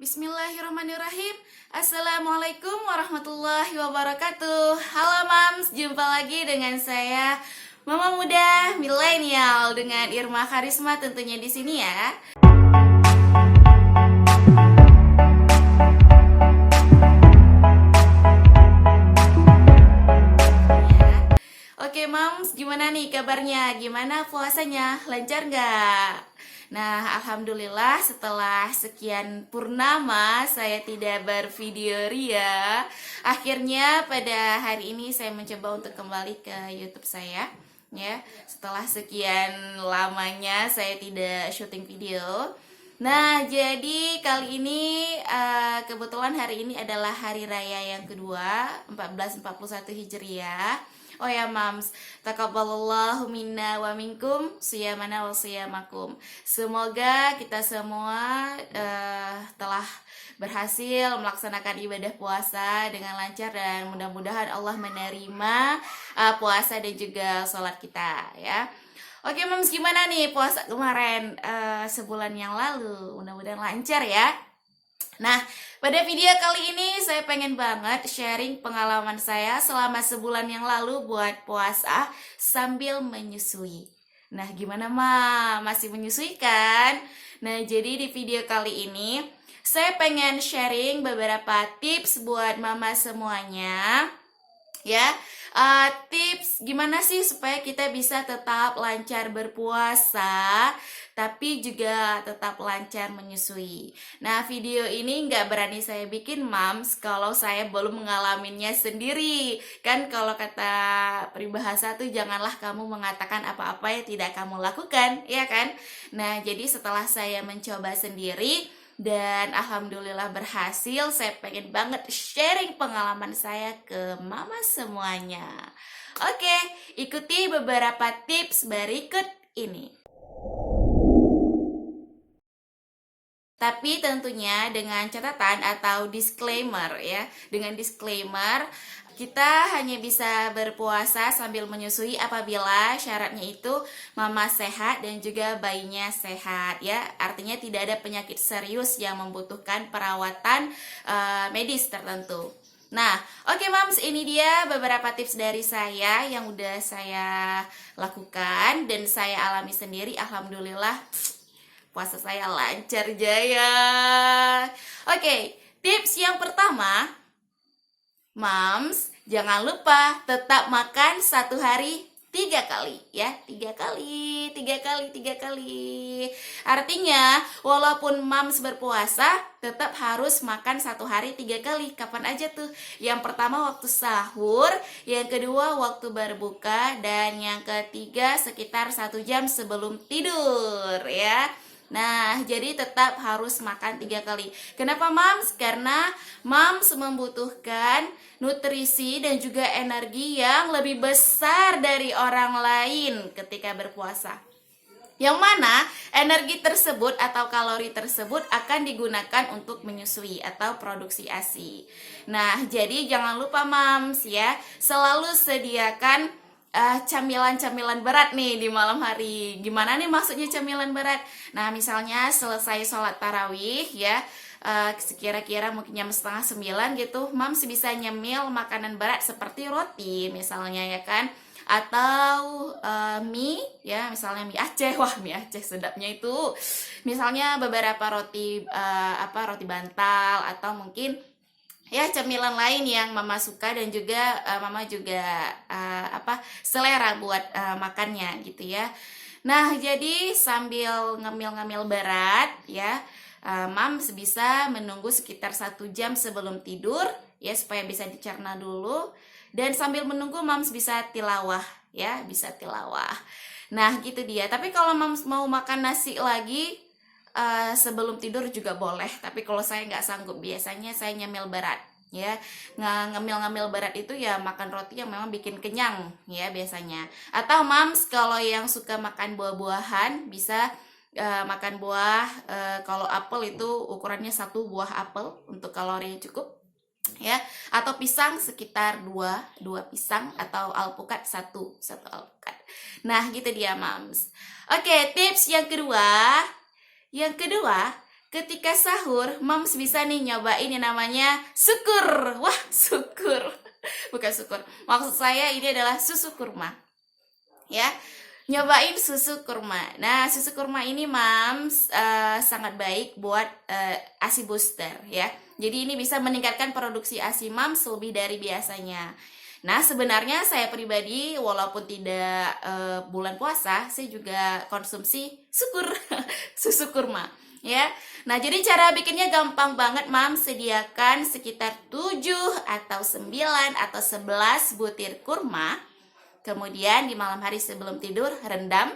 Bismillahirrahmanirrahim. Assalamualaikum warahmatullahi wabarakatuh. Halo Mams, jumpa lagi dengan saya Mama Muda Milenial dengan Irma Karisma tentunya di sini ya. Oke Mams, gimana nih kabarnya? Gimana puasanya? Lancar nggak? Nah, alhamdulillah setelah sekian purnama saya tidak bervideo ria. Akhirnya pada hari ini saya mencoba untuk kembali ke YouTube saya. Ya, setelah sekian lamanya saya tidak syuting video. Nah, jadi kali ini kebetulan hari ini adalah hari raya yang kedua, 1441 Hijriah. Oh ya Mams, takabbalallahu minna wa minkum siyamana wa siyamakum. Semoga kita semua telah berhasil melaksanakan ibadah puasa dengan lancar dan mudah-mudahan Allah menerima puasa dan juga sholat kita ya. Oke Mams, gimana nih puasa kemarin sebulan yang lalu? Mudah-mudahan lancar ya. Nah, pada video kali ini saya pengen banget sharing pengalaman saya selama sebulan yang lalu buat puasa sambil menyusui. Nah, gimana Ma? Masih menyusui kan? Nah, jadi di video kali ini saya pengen sharing beberapa tips buat mama semuanya. Ya, tips gimana sih supaya kita bisa tetap lancar berpuasa tapi juga tetap lancar menyusui. Nah, video ini nggak berani saya bikin Mams kalau saya belum mengalaminya sendiri. Kan kalau kata peribahasa tuh janganlah kamu mengatakan apa-apa yang tidak kamu lakukan, ya kan? Nah, jadi setelah saya mencoba sendiri dan alhamdulillah berhasil, saya pengen banget sharing pengalaman saya ke mama semuanya. Oke, ikuti beberapa tips berikut ini. Tapi tentunya dengan catatan atau disclaimer ya. Dengan disclaimer, kita hanya bisa berpuasa sambil menyusui apabila syaratnya itu mama sehat dan juga bayinya sehat ya. Artinya tidak ada penyakit serius yang membutuhkan perawatan medis tertentu. Nah, oke Mams, ini dia beberapa tips dari saya yang udah saya lakukan dan saya alami sendiri. Alhamdulillah puasa saya lancar jaya. Oke, tips yang pertama, Mams, jangan lupa tetap makan satu hari 3 kali ya, 3 kali, 3 kali, 3 kali. Artinya, walaupun Mams berpuasa, tetap harus makan satu hari 3 kali. Kapan aja tuh? Yang pertama waktu sahur, yang kedua waktu berbuka, dan yang ketiga sekitar 1 jam sebelum tidur ya. Nah, jadi tetap harus makan 3 kali. Kenapa Mams? Karena Mams membutuhkan nutrisi dan juga energi yang lebih besar dari orang lain ketika berpuasa. Yang mana energi tersebut atau kalori tersebut akan digunakan untuk menyusui atau produksi ASI. Nah, jadi jangan lupa Mams ya, selalu sediakan camilan-camilan berat nih di malam hari. Gimana nih maksudnya camilan berat? Nah, misalnya selesai sholat tarawih ya, sekira-kira mungkin jam setengah 9 gitu, Mams bisa nyemil makanan berat seperti roti misalnya ya kan, atau mie ya, misalnya mie Aceh. Wah, mie Aceh sedapnya itu. Misalnya beberapa roti roti bantal, atau mungkin ya cemilan lain yang mama suka dan juga mama juga selera buat makannya gitu ya. Nah, jadi sambil ngemil-ngemil berat ya, Mams bisa menunggu sekitar 1 jam sebelum tidur ya, supaya bisa dicerna dulu. Dan sambil menunggu Mams bisa tilawah ya, bisa tilawah. Nah, gitu dia. Tapi kalau Mams mau makan nasi lagi sebelum tidur juga boleh, tapi kalau saya nggak sanggup, biasanya saya nyemil berat ya. Ngemil-ngemil berat itu ya makan roti yang memang bikin kenyang ya biasanya. Atau Mams kalau yang suka makan buah-buahan bisa makan buah, kalau apel itu ukurannya 1 buah apel untuk kalorinya cukup ya, atau pisang sekitar 2 pisang, atau alpukat 1 alpukat. Nah, gitu dia Mams. Oke, tips yang kedua, ketika sahur, Moms bisa nih nyobain yang namanya syukur. Wah, syukur. Bukan syukur. Maksud saya ini adalah susu kurma. Ya, nyobain susu kurma. Nah, susu kurma ini Moms sangat baik buat ASI booster ya. Jadi ini bisa meningkatkan produksi ASI Moms lebih dari biasanya. Nah, sebenarnya saya pribadi walaupun tidak bulan puasa, saya juga konsumsi susu kurma ya. Nah, jadi cara bikinnya gampang banget, Moms. Sediakan sekitar 7 atau 9 atau 11 butir kurma. Kemudian di malam hari sebelum tidur rendam.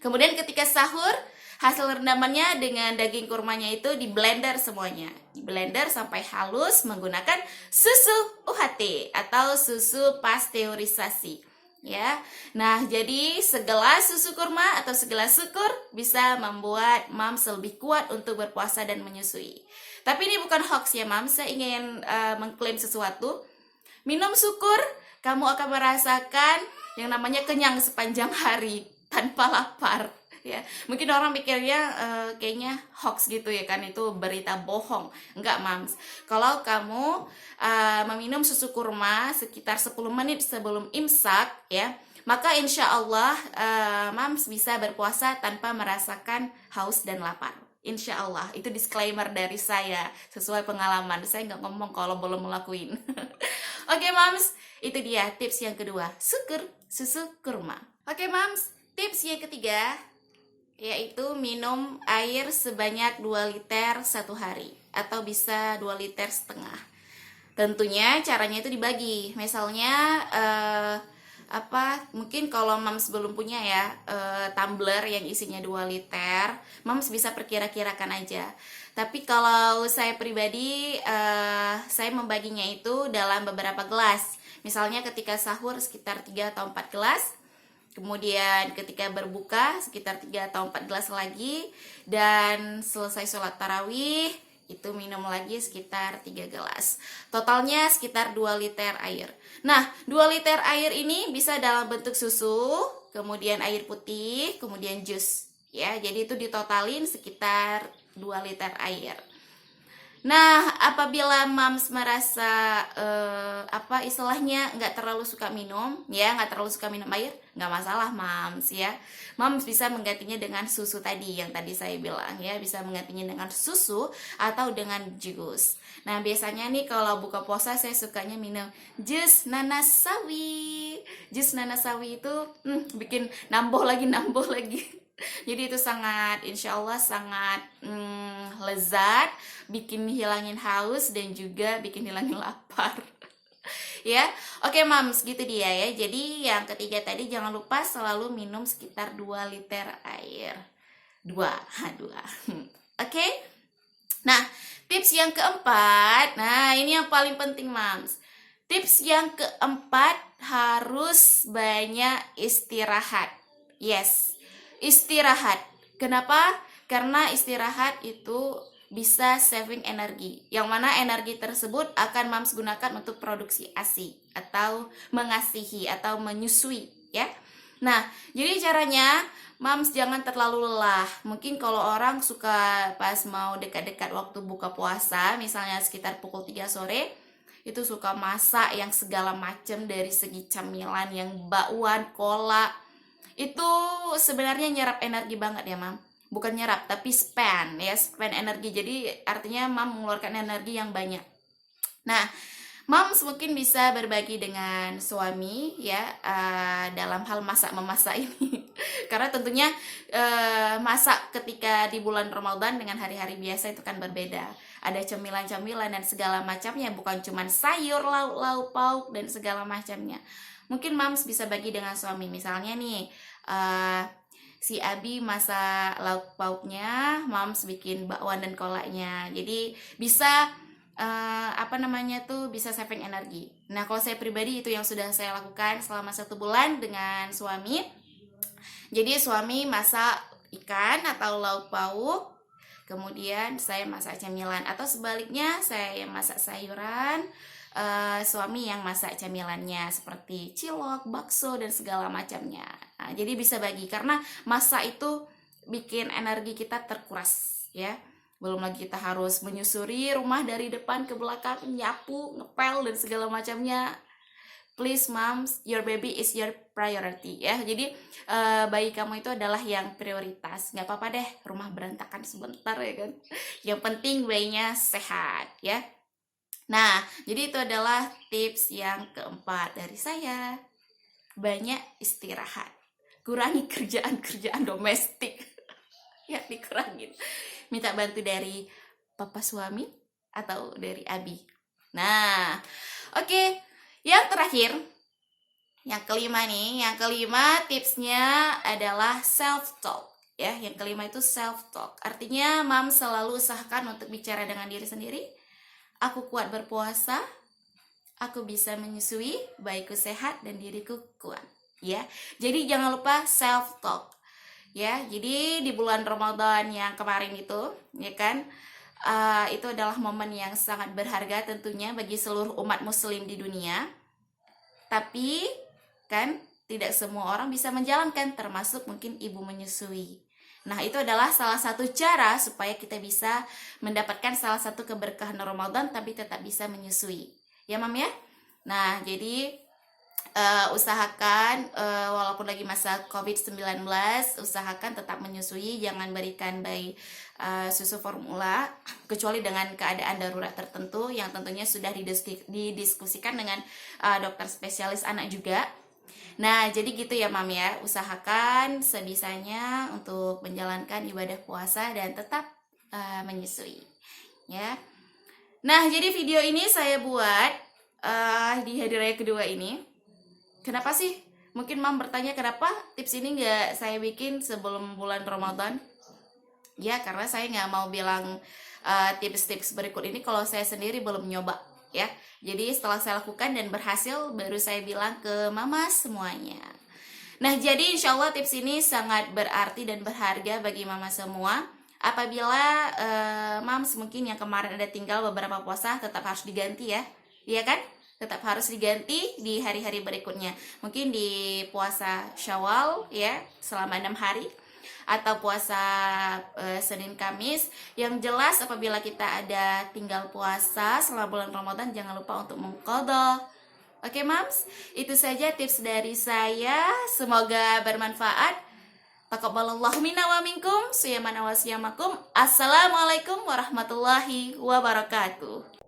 Kemudian ketika sahur, hasil rendamannya dengan daging kurmanya itu di blender semuanya. Di blender sampai halus menggunakan susu UHT atau susu pasteurisasi. Ya. Nah, jadi segelas susu kurma atau segelas syukur bisa membuat Moms lebih kuat untuk berpuasa dan menyusui. Tapi ini bukan hoax ya, Moms. Saya ingin mengklaim sesuatu. Minum syukur, kamu akan merasakan yang namanya kenyang sepanjang hari tanpa lapar ya. Mungkin orang mikirnya kayaknya hoax gitu ya kan, itu berita bohong. Enggak, Moms. Kalau kamu meminum susu kurma sekitar 10 menit sebelum imsak ya, maka insya Allah Moms bisa berpuasa tanpa merasakan haus dan lapar. Insya Allah, itu disclaimer dari saya sesuai pengalaman. Saya nggak ngomong kalau belum ngelakuin. Oke, Moms, itu dia tips yang kedua, syukur susu kurma. Oke, Moms, tips yang ketiga yaitu minum air sebanyak 2 liter satu hari atau bisa 2 liter setengah. Tentunya caranya itu dibagi. Misalnya mungkin kalau Moms belum punya ya tumbler yang isinya 2 liter, Moms bisa perkira-kirakan aja. Tapi kalau saya pribadi saya membaginya itu dalam beberapa gelas. Misalnya ketika sahur sekitar 3 atau 4 gelas, kemudian ketika berbuka sekitar 3 atau 4 gelas lagi, dan selesai sholat tarawih itu minum lagi sekitar 3 gelas. Totalnya sekitar 2 liter air. Nah, 2 liter air ini bisa dalam bentuk susu, kemudian air putih, kemudian jus. Ya, jadi itu ditotalin sekitar 2 liter air. Nah, apabila Moms merasa istilahnya nggak terlalu suka minum, ya nggak terlalu suka minum air, nggak masalah Moms ya. Moms bisa menggantinya dengan susu tadi yang tadi saya bilang ya, bisa menggantinya dengan susu atau dengan jus. Nah, biasanya nih kalau buka puasa saya sukanya minum jus nanas sawi. Jus nanas sawi itu bikin nambah lagi. Jadi itu sangat, insya Allah sangat lezat, bikin hilangin haus dan juga bikin hilangin lapar. Ya, oke Moms, gitu dia ya. Jadi yang ketiga tadi jangan lupa selalu minum sekitar 2 liter air. 2. Oke. Nah, tips yang keempat, nah ini yang paling penting Moms. Tips yang keempat, harus banyak istirahat. Yes, istirahat. Kenapa? Karena istirahat itu bisa saving energi, yang mana energi tersebut akan Moms gunakan untuk produksi ASI atau mengasihi atau menyusui ya. Nah, jadi caranya Moms jangan terlalu lelah. Mungkin kalau orang suka pas mau dekat-dekat waktu buka puasa, misalnya sekitar pukul 3 sore, itu suka masak yang segala macam dari segi camilan, yang bakwan, cola. Itu sebenarnya nyerap energi banget ya, Mam. Bukan nyerap, tapi spend energi. Jadi artinya Mam mengeluarkan energi yang banyak. Nah, Moms mungkin bisa berbagi dengan suami ya dalam hal masak-memasak ini. Karena tentunya masak ketika di bulan Ramadan dengan hari-hari biasa itu kan berbeda. Ada cemilan-cemilan dan segala macamnya, bukan cuma sayur, lauk-lauk, pauk dan segala macamnya. Mungkin Moms bisa bagi dengan suami. Misalnya nih, si Abi masak lauk pauknya, Moms bikin bakwan dan kolaknya. Jadi bisa bisa saving energi. Nah, kalau saya pribadi itu yang sudah saya lakukan selama 1 bulan dengan suami. Jadi suami masak ikan atau lauk pauk, kemudian saya masak camilan, atau sebaliknya saya yang masak sayuran, suami yang masak camilannya seperti cilok, bakso dan segala macamnya. Nah, jadi bisa bagi, karena masak itu bikin energi kita terkuras ya. Belum lagi kita harus menyusuri rumah dari depan ke belakang, nyapu, ngepel, dan segala macamnya. Please moms, your baby is your priority ya. Jadi bayi kamu itu adalah yang prioritas. Nggak apa-apa deh rumah berantakan sebentar ya kan. Yang penting bayinya sehat ya. Nah, jadi itu adalah tips yang keempat dari saya. Banyak istirahat, kurangi kerjaan-kerjaan domestik. Ya, dikurangin. Minta bantu dari papa suami atau dari abi. Nah, oke. Yang terakhir, yang kelima nih, yang kelima tipsnya adalah self talk ya. Yang kelima itu self talk. Artinya mam selalu usahakan untuk bicara dengan diri sendiri. Aku kuat berpuasa, aku bisa menyusui, bayiku sehat dan diriku kuat ya. Jadi jangan lupa self talk ya. Jadi di bulan Ramadan yang kemarin itu ya kan, itu adalah momen yang sangat berharga tentunya bagi seluruh umat muslim di dunia. Tapi kan tidak semua orang bisa menjalankan, termasuk mungkin ibu menyusui. Nah, itu adalah salah satu cara supaya kita bisa mendapatkan salah satu keberkahan Ramadan tapi tetap bisa menyusui. Ya, Mam ya? Nah, jadi usahakan walaupun lagi masa COVID-19, usahakan tetap menyusui, jangan berikan bayi susu formula kecuali dengan keadaan darurat tertentu yang tentunya sudah didiskusikan dengan dokter spesialis anak juga. Nah, jadi gitu ya Mam ya, usahakan sebisanya untuk menjalankan ibadah puasa dan tetap menyusui ya. Nah, jadi video ini saya buat di hari raya kedua ini. Kenapa sih? Mungkin Mam bertanya kenapa tips ini nggak saya bikin sebelum bulan Ramadan? Ya, karena saya nggak mau bilang tips-tips berikut ini kalau saya sendiri belum nyoba ya. Jadi setelah saya lakukan dan berhasil, baru saya bilang ke mama semuanya. Nah, jadi insya Allah tips ini sangat berarti dan berharga bagi mama semua. Apabila mams mungkin yang kemarin ada tinggal beberapa puasa, tetap harus diganti ya. Iya kan? Tetap harus diganti di hari-hari berikutnya. Mungkin di puasa Syawal ya, selama 6 hari. Atau puasa Senin Kamis. Yang jelas apabila kita ada tinggal puasa selama bulan Ramadan, jangan lupa untuk mengqadha. Oke mams, itu saja tips dari saya. Semoga bermanfaat. Taqabbalallahu minna wa minkum, siyamana wa siyamakum. Assalamualaikum warahmatullahi wabarakatuh.